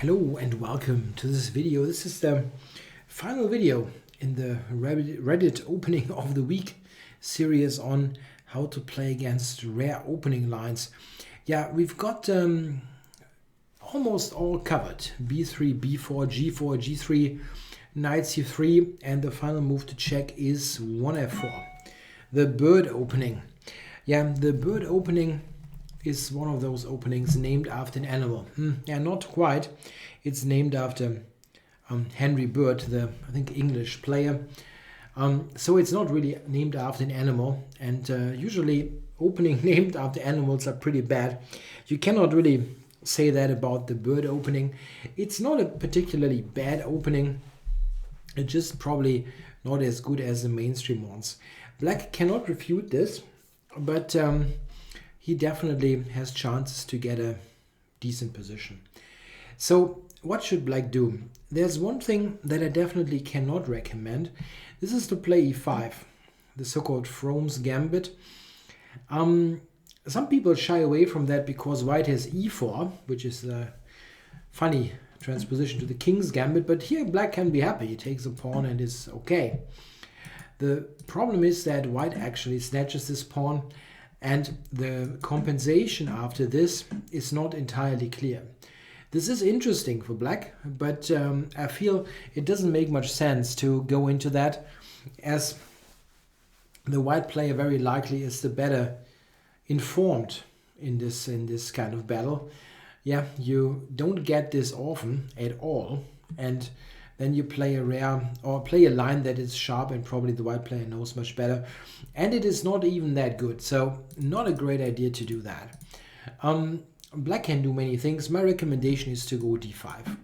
Hello and welcome to this video. This is the final video in the Reddit opening of the week series on how to play against rare opening lines. Yeah, we've got almost all covered. B3, B4, G4, G3, Knight C3, and the final move to check is 1F4. The bird opening. Yeah, the bird opening is one of those openings named after an animal. Yeah, not quite. It's named after Henry Bird, the I think English player. So it's not really named after an animal, and usually opening named after animals are pretty bad. You cannot really say that about the bird opening. It's not a particularly bad opening. It's just probably not as good as the mainstream ones. Black cannot refute this, but he definitely has chances to get a decent position. So what should Black do? There's one thing that I definitely cannot recommend. This is to play e5, the so-called Frome's Gambit. Some people shy away from that because white has e4, which is a funny transposition to the King's Gambit, but here Black can be happy. He takes a pawn and is okay. The problem is that white actually snatches this pawn, and the compensation after this is not entirely clear. This is interesting for Black, but I feel it doesn't make much sense to go into that, as the white player very likely is the better informed in this kind of battle. Yeah, you don't get this often at all, and then you play a rare or play a line that is sharp and probably the white player knows much better, and it is not even that good, so not a great idea to do that. Black can do many things. My recommendation is to go d5.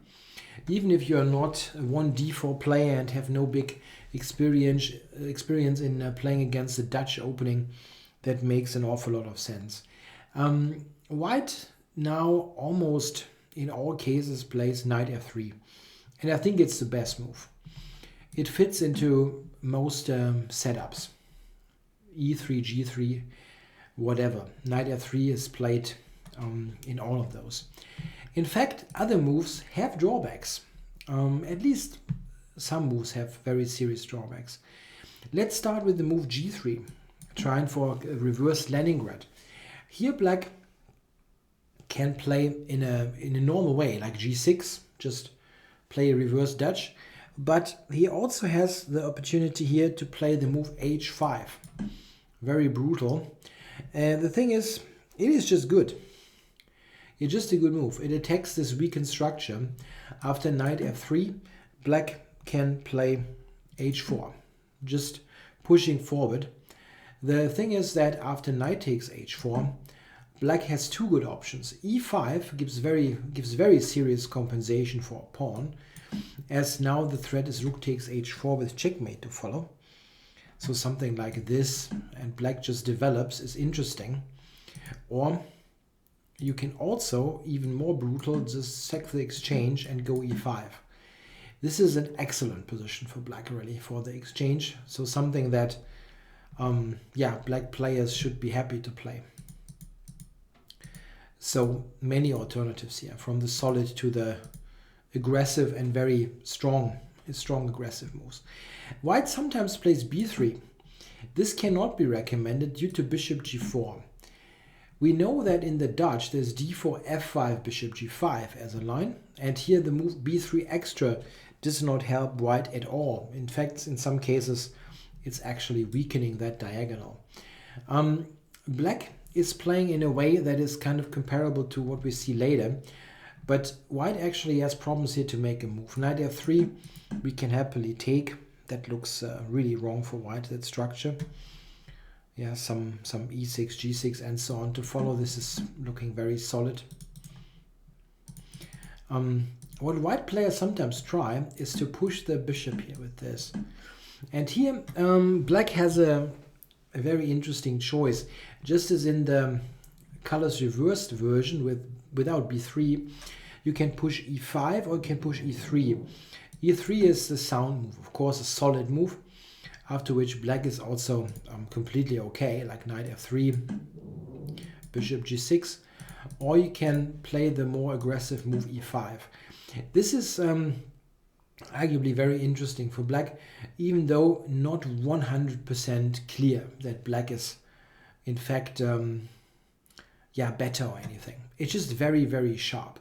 Even if you are not a 1d4 player and have no big experience in playing against the Dutch opening, that makes an awful lot of sense. White now almost in all cases plays knight f3. And I think it's the best move. It fits into most setups. E3, G3, whatever. Knight f3 is played in all of those. In fact, other moves have drawbacks. At least some moves have very serious drawbacks. Let's start with the move G3, trying for a reverse Leningrad. Here Black can play in a normal way, like G6, just play a reverse Dutch, but he also has the opportunity here to play the move H5. Very brutal. And the thing is, it is just good. It's just a good move. It attacks this weakened structure. After knight f3, Black can play h4, just pushing forward. The thing is that after knight takes h4, Black has two good options. e5 gives very serious compensation for a pawn, as now the threat is rook takes h4 with checkmate to follow. So something like this, and Black just develops, is interesting. Or you can also, even more brutal, just sack the exchange and go e5. This is an excellent position for Black, really, for the exchange. So something that, Black players should be happy to play. So many alternatives here, from the solid to the aggressive and very strong aggressive moves. White sometimes plays b3. This cannot be recommended due to bishop g4. We know that in the Dutch there's d4, f5, bishop g5 as a line, and here the move b3 extra does not help white at all. In fact, in some cases it's actually weakening that diagonal. Black is playing in a way that is kind of comparable to what we see later, but white actually has problems here to make a move. Knight f3 we can happily take. That looks really wrong for white, that structure. Yeah, some e6, g6 and so on to follow. This is looking very solid. What white players sometimes try is to push the bishop here with this. And here Black has a very interesting choice. Just as in the colors reversed version without b3, you can push e5 or you can push e3. e3 is the sound move, of course a solid move, after which Black is also completely okay, like knight f3, bishop g6. or you can play the more aggressive move e5. This is arguably very interesting for black, even though not 100% clear that black is in fact better or anything. It's just very, very sharp.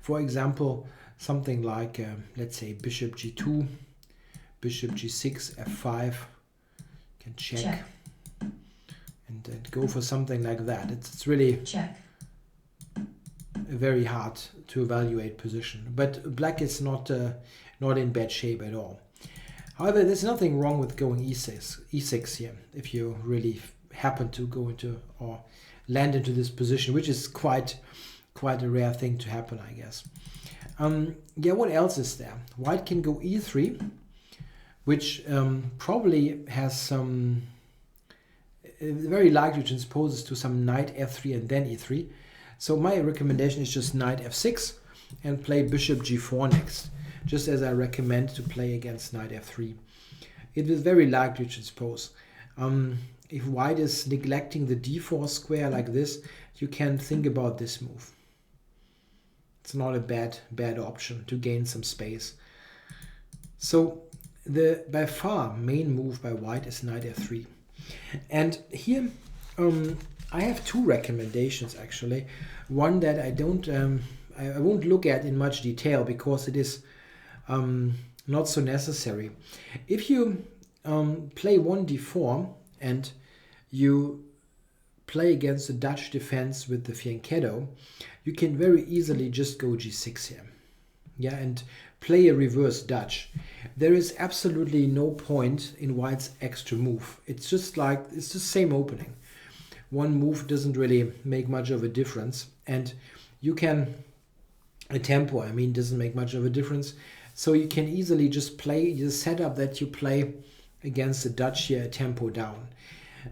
For example, something like let's say bishop g2, bishop g6, f5, can check. And go for something like that. It's really very hard to evaluate position, but black is not in bad shape at all. However, there's nothing wrong with going e6 here if you really happen to go into or land into this position, which is quite a rare thing to happen, I guess. What else is there? White can go e3, which probably has some very likely transposes to some knight f3 and then e3. So my recommendation is just knight f6 and play bishop g4 next, just as I recommend to play against knight f3. It is very likely to transpose. If white is neglecting the d4 square like this, you can think about this move. It's not a bad option to gain some space. So the by far main move by white is knight f3. And here I have two recommendations actually. One that I won't look at in much detail because it is not so necessary. If you play 1d4 and you play against the Dutch defense with the fianchetto, you can very easily just go g6 here. Yeah, and play a reverse Dutch. There is absolutely no point in white's extra move. It's just like, it's the same opening. One move doesn't really make much of a difference, and you can, a tempo, I mean, doesn't make much of a difference. So you can easily just play the setup that you play against the Dutch here, a tempo down.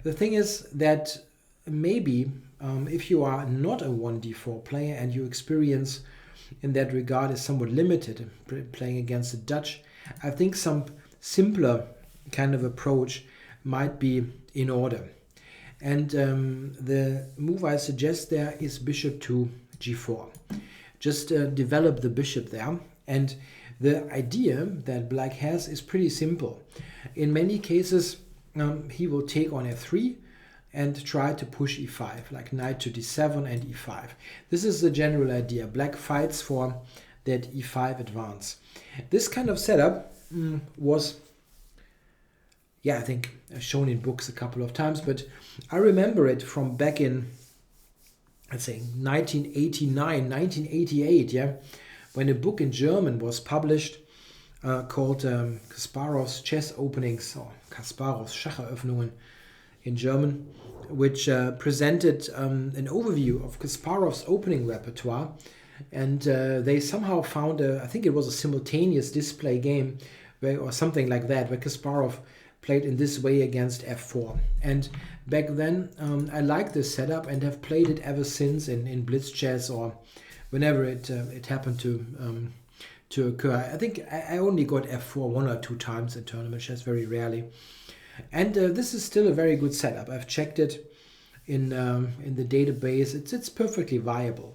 The thing is that maybe if you are not a 1d4 player and your experience in that regard is somewhat limited playing against the Dutch, I think some simpler kind of approach might be in order. And the move I suggest there is bishop to g4. Just develop the bishop there. And the idea that black has is pretty simple. In many cases, he will take on f3 and try to push e5, like knight to d7 and e5. This is the general idea. Black fights for that e5 advance. This kind of setup was, I think shown in books a couple of times, but I remember it from back in, let's say, 1989, 1988, when a book in German was published called Kasparov's Chess Openings, or Kasparov's Schacheröffnungen in German, which presented an overview of Kasparov's opening repertoire. And they somehow found, I think it was a simultaneous display game or something like that, where Kasparov played in this way against f4. And back then, I liked this setup and have played it ever since in Blitz Chess or whenever it happened to occur. I think I only got f4 one or two times in tournament chess, very rarely. And this is still a very good setup. I've checked it in the database. It's perfectly viable.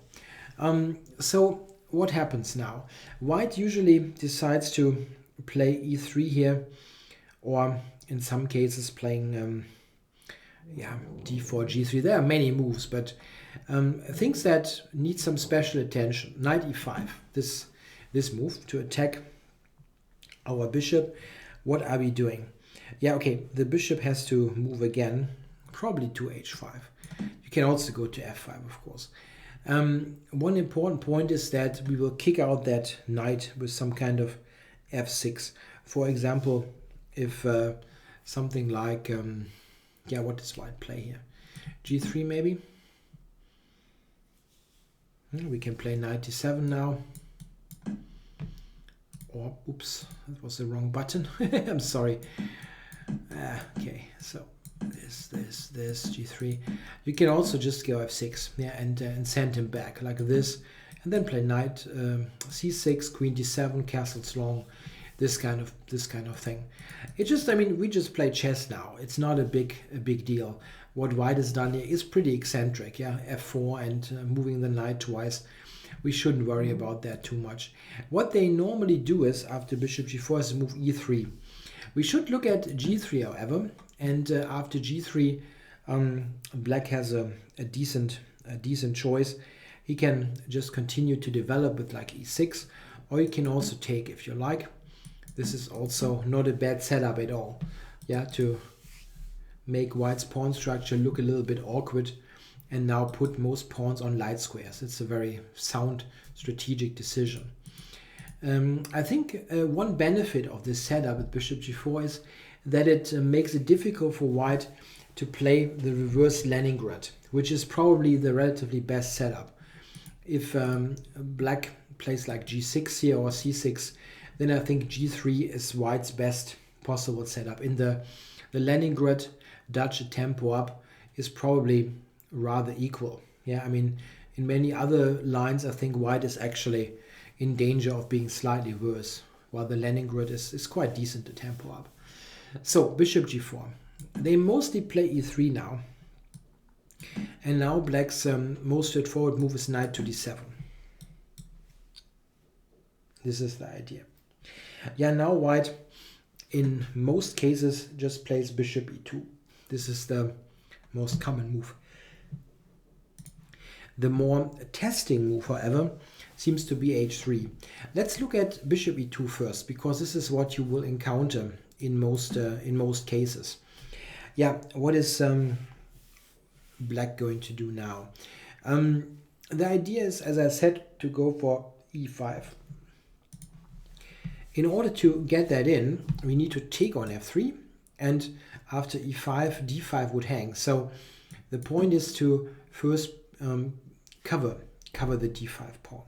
So what happens now? White usually decides to play e3 here, or in some cases playing d4, g3. There are many moves, but things that need some special attention. Knight e5, this move to attack our bishop. What are we doing? The bishop has to move again, probably to h5. You can also go to f5, of course. One important point is that we will kick out that knight with some kind of f6. For example, if something like, what does white play here? g3 maybe? We can play knight d7 now. Or, oops, that was the wrong button. I'm sorry. Okay, so this, g3. You can also just go f6, and send him back like this, and then play knight c6, queen d7, castles long, this kind of thing. It just, we just play chess now. It's not a big deal. what white has done here is pretty eccentric. Yeah, f4 and moving the knight twice. We shouldn't worry about that too much. What they normally do is, after bishop g4, is move e3. We should look at g3, however, and after g3, black has a decent choice. He can just continue to develop with like e6, or you can also take if you like. This is also not a bad setup at all. Yeah, to make white's pawn structure look a little bit awkward and now put most pawns on light squares. It's a very sound strategic decision. I think one benefit of this setup with bishop g4 is that it makes it difficult for white to play the reverse Leningrad, which is probably the relatively best setup. If black plays like g6 here or c6, then I think g3 is white's best possible setup. In the Leningrad Dutch tempo up is probably rather equal. Yeah, I mean, in many other lines, I think white is actually in danger of being slightly worse, while the Leningrad is quite decent to tempo up. So bishop g4. They mostly play e3 now. And now black's most straightforward move is knight to d7. This is the idea. Yeah, now white in most cases just plays bishop e2. This is the most common move. The more testing move, however, seems to be h3. Let's look at bishop e2 first, because this is what you will encounter in most cases. Yeah, what is black going to do now? The idea is, as I said, to go for e5. In order to get that in, we need to take on f3, and after e5, d5 would hang. So the point is to first cover the d5 pawn.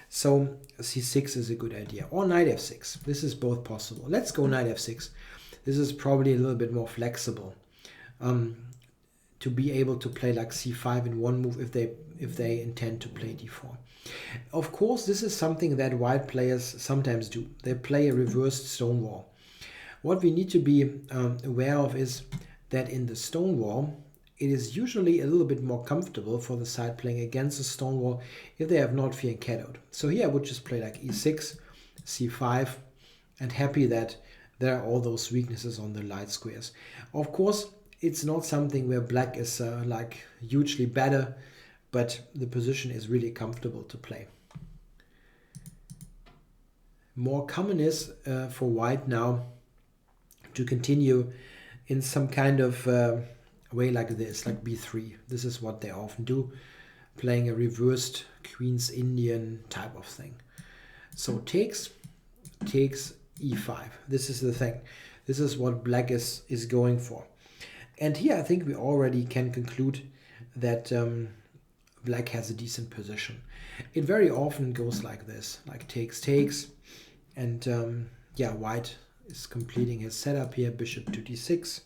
So c6 is a good idea, or knight f6. This is both possible. Let's go knight f6. This is probably a little bit more flexible to be able to play like c5 in one move if they intend to play d4. Of course, this is something that white players sometimes do. They play a reversed stonewall. What we need to be aware of is that in the stonewall, it is usually a little bit more comfortable for the side playing against the stonewall if they have not fianchettoed. So here I would just play like e6, c5, and happy that there are all those weaknesses on the light squares. Of course, it's not something where black is like hugely better, but the position is really comfortable to play. More common is for white now to continue in some kind of way like this, like b3. This is what they often do, playing a reversed Queen's Indian type of thing. So takes e5. This is the thing. This is what black is going for. And here I think we already can conclude that black has a decent position. It very often goes like this, like takes, and yeah, white is completing his setup here, bishop to d6.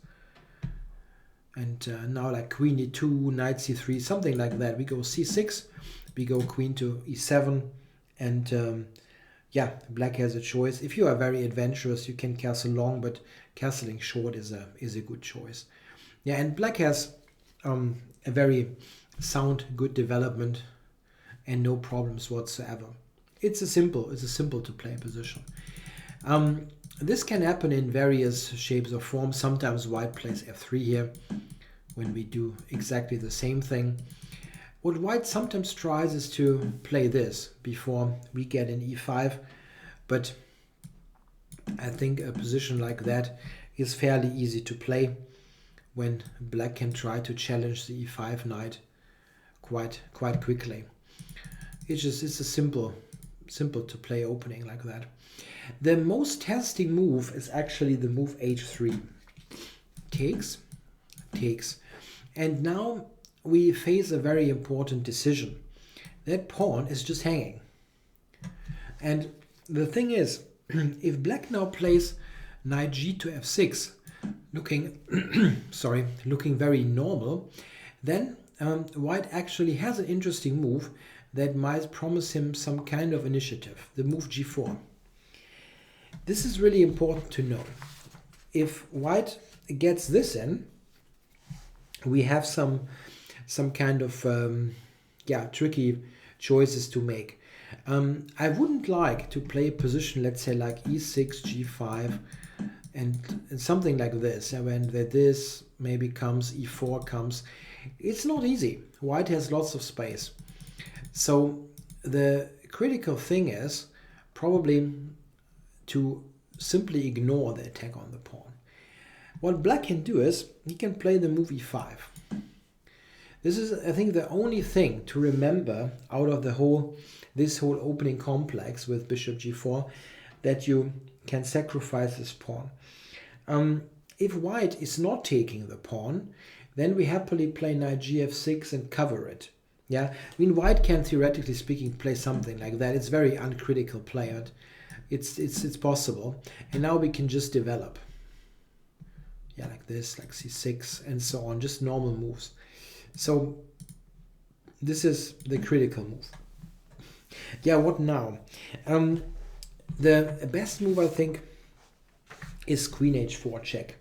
And now like queen e2, knight c3, something like that. We go c6, we go queen to e7, and yeah, black has a choice. If you are very adventurous, you can castle long, but castling short is a good choice. Yeah, and black has a very sound, good development and no problems whatsoever. It's a simple to play position. This can happen in various shapes or forms. Sometimes white plays f3 here when we do exactly the same thing. What white sometimes tries is to play this before we get an e5, but I think a position like that is fairly easy to play when black can try to challenge the e5 knight quite quickly. It's a simple to play opening like that. The most testing move is actually the move h3. Takes. And now we face a very important decision. That pawn is just hanging. And the thing is, if black now plays knight g to f6, looking very normal, then white actually has an interesting move that might promise him some kind of initiative, the move g4. This is really important to know. If white gets this in, we have some kind of tricky choices to make. I wouldn't like to play a position, let's say like e6, g5, and something like this. And when this maybe comes, e4 comes, it's not easy. White has lots of space. So the critical thing is probably to simply ignore the attack on the pawn. What black can do is he can play the move e5. This is, I think, the only thing to remember out of this whole opening complex with bishop g4, that you can sacrifice this pawn. If white is not taking the pawn, then we happily play knight gf6 and cover it. Yeah, I mean, white can, theoretically speaking, play something like that. It's very uncritical play, but it's possible. And now we can just develop. Yeah, like this, like c6 and so on, just normal moves. So this is the critical move. Yeah, what now? The best move, I think, is queen h4 check.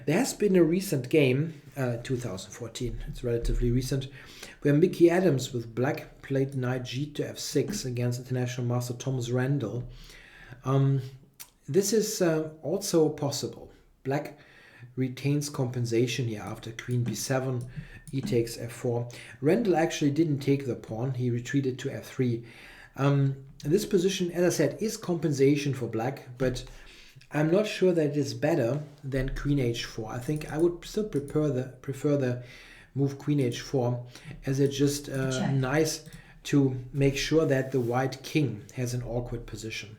There has been a recent game, 2014, it's relatively recent, where Mickey Adams with black played knight g to f6 against international master Thomas Randall. This is also possible. Black retains compensation here after queen b7, e takes f4. Randall actually didn't take the pawn, he retreated to f3. This position, as I said, is compensation for black, but I'm not sure that it is better than queen h4. I think I would still prefer the move queen h4, as it's just nice to make sure that the white king has an awkward position.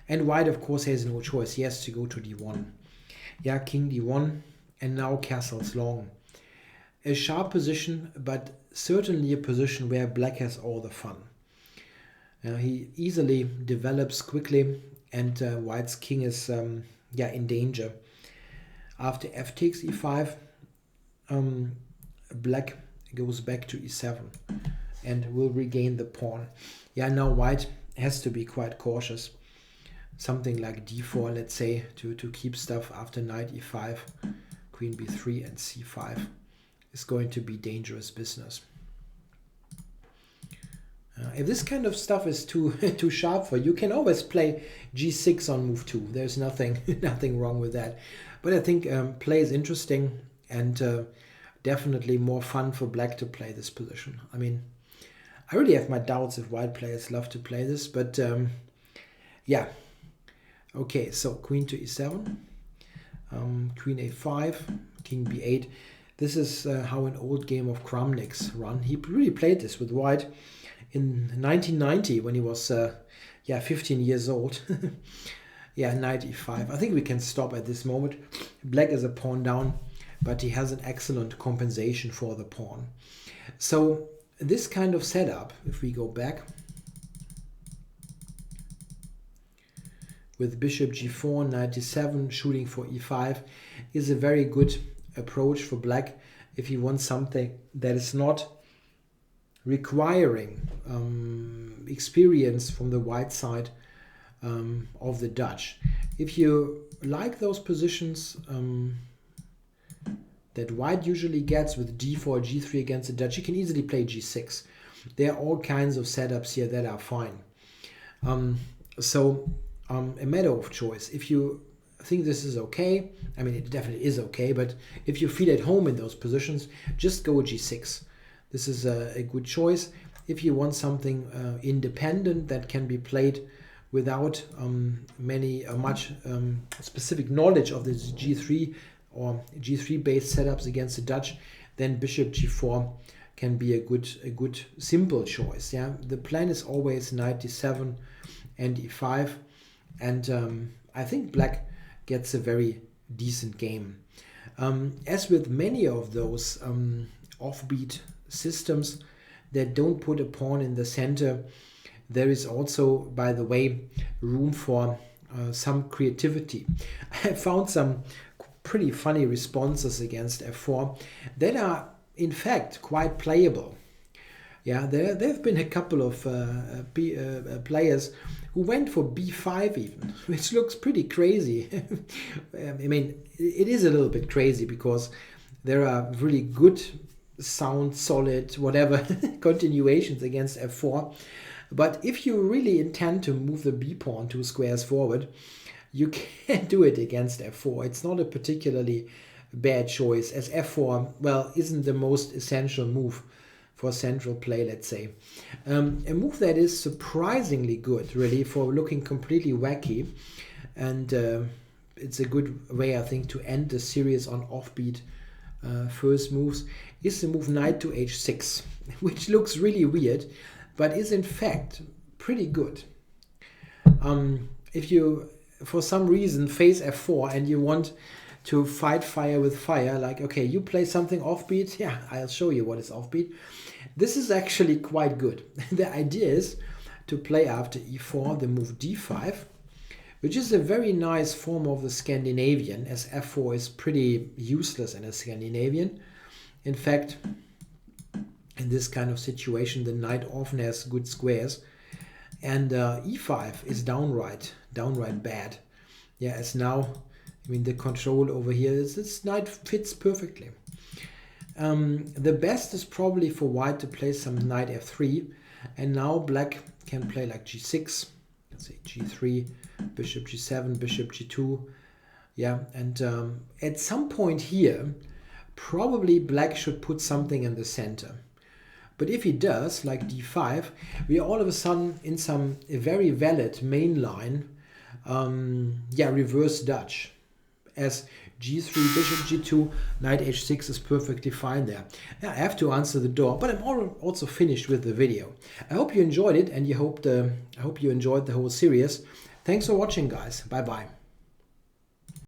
And white, of course, has no choice. He has to go to d1. Yeah, king d1, and now castles long. A sharp position, but certainly a position where black has all the fun. He easily develops quickly, and white's king is in danger. After f takes e5, black goes back to e7 and will regain the pawn. Yeah, now white has to be quite cautious. Something like d4, let's say, to keep stuff after knight e5, queen b3 and c5 is going to be dangerous business. If this kind of stuff is too sharp for you, you can always play g6 on move 2. There's nothing wrong with that. But I think play is interesting, and definitely more fun for black to play this position. I mean, I really have my doubts if white players love to play this, but yeah. Okay, so queen to e7, queen a5, king b8. This is how an old game of Kramnik's run. He really played this with white in 1990 when he was 15 years old. Yeah, knight e5. I think we can stop at this moment. Black is a pawn down, but he has an excellent compensation for the pawn. So this kind of setup, if we go back, with bishop g4, knight d7, shooting for e5, is a very good approach for black if he wants something that is not requiring experience from the white side of the Dutch. If you like those positions that white usually gets with d4, g3 against the Dutch, you can easily play g6. There are all kinds of setups here that are fine. A matter of choice. If you think this is okay, I mean, it definitely is okay, but if you feel at home in those positions, just go g6. This is a good choice. If you want something independent that can be played without much specific knowledge of the g3 or g3 based setups against the Dutch, then bishop g4 can be a good simple choice. Yeah, the plan is always knight d7 and e5. And I think black gets a very decent game. As with many of those offbeat systems that don't put a pawn in the center, there is also, by the way, room for some creativity. I found some pretty funny responses against f4 that are in fact quite playable. Yeah, there have been a couple of players who went for b5 even, which looks pretty crazy. I mean, it is a little bit crazy because there are really good, sound, solid, whatever continuations against f4. But if you really intend to move the b pawn 2 squares forward, you can't do it against f4. It's not a particularly bad choice, as f4, well, isn't the most essential move for central play, let's say. A move that is surprisingly good, really, for looking completely wacky. And it's a good way, I think, to end the series on offbeat first moves, is the move knight to h6, which looks really weird, but is in fact pretty good. If you, for some reason, face f4 and you want to fight fire with fire, like, okay, you play something offbeat, yeah, I'll show you what is offbeat. This is actually quite good. The idea is to play after e4 the move d5, which is a very nice form of the Scandinavian, as f4 is pretty useless in a Scandinavian. In fact, in this kind of situation, the knight often has good squares, and e5 is downright bad. Yeah, as now, I mean, the control over here is this knight fits perfectly. The best is probably for white to play some knight f3, and now black can play like g6, let's say g3, bishop g7, bishop g2. Yeah, and at some point here, probably black should put something in the center. But if he does, like d5, we are all of a sudden in some very valid main line, reverse Dutch, as g3, bishop g2, knight h6 is perfectly fine there. I have to answer the door, but I'm also finished with the video. I hope you enjoyed it, and I hope you enjoyed the whole series. Thanks for watching, guys. Bye bye.